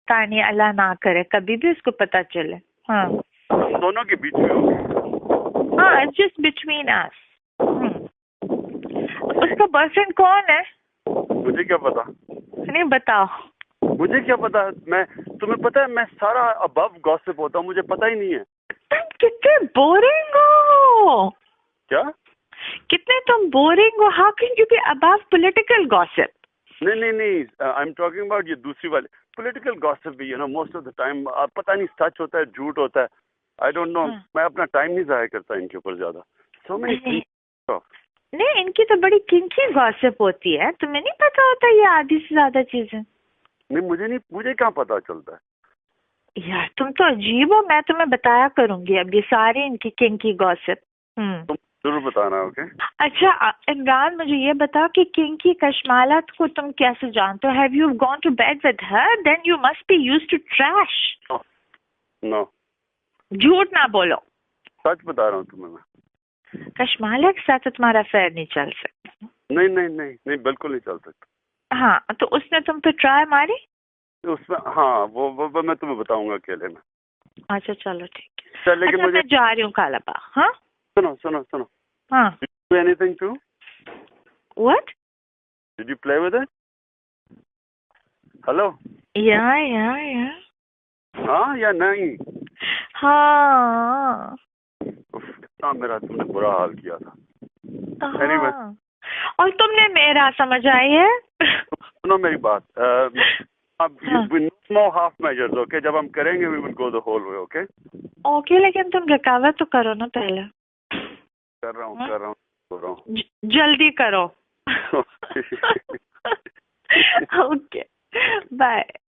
तानी अल्लाह ना करे कभी भी उसको पता चले। हाँ दोनों के बीच में होगी। हाँ, इट्स जस्ट बिटवीन अस। उसका बॉयफ्रेंड कौन है? मुझे क्या पता? नहीं बताओ। मुझे क्या पता? मैं, तुम्हें पता है मैं सारा अबव गॉसिप होता हूँ, मुझे पता ही नहीं है। तुम कितने बोरिंग हो। क्या? कितने तुम बोरिंग हो। How can you be above political gossip? नहीं नहीं नहीं, आई एम टॉकिंग अबाउट ये दूसरी वाली पॉलिटिकल गॉसिप भी, you know, most of the time पता नहीं सच होता है झूठ होता है, आई डोंट नो। मैं अपना टाइम नहीं जाया करता इनके ऊपर ज्यादा। सो मेनी नहीं, इनकी तो बड़ी किंकी गॉसिप होती है, तुम्हें नहीं पता होता ये आधी से ज्यादा चीजें। नहीं, मुझे कहाँ पता चलता है यार तुम तो अजीब हो। मैं तुम्हें बताया करूंगी अब ये सारी इनकी किंकी गॉसिप। तुम जरूर बताना, ओके? अच्छा इमरान, मुझे ये बताओ कि किंकी कशमाला को तुम कैसे जानते हो? Have you gone to bed with her? Then you must be used to trash. No, झूठ ना बोलो। सच बता रहा हूँ तुम्हें मैं। कशमाला के साथ तो तुम्हारा अफेयर नहीं चल सकता। नहीं नहीं नहीं नहीं, बिल्कुल नहीं चल सकता। हाँ तो उसने तुम पे ट्राई मारी? उसमें हाँ, वो मैं तुम्हें बताऊंगा अकेले में। अच्छा चलो ठीक है। चल, लेकिन अच्छा मुझे मैं जा रही हूँ कालाबा। हाँ सुनो सुनो सुनो, हाँ। Did you do anything too? What? Did you play with it? Hello? या हाँ या नहीं? हाँ कितना मेरा तुमने बुरा हाल किया था। Anyway, हाँ। और तुमने मेरा समझ आई है? सुनो मेरी बात। अब हाँ। we no more half measures, okay? जब हम करेंगे we will go the whole way, okay? Okay लेकिन तुम रिकवर तो करो ना पहले। कर रहा हूँ। जल्दी करो। Okay bye.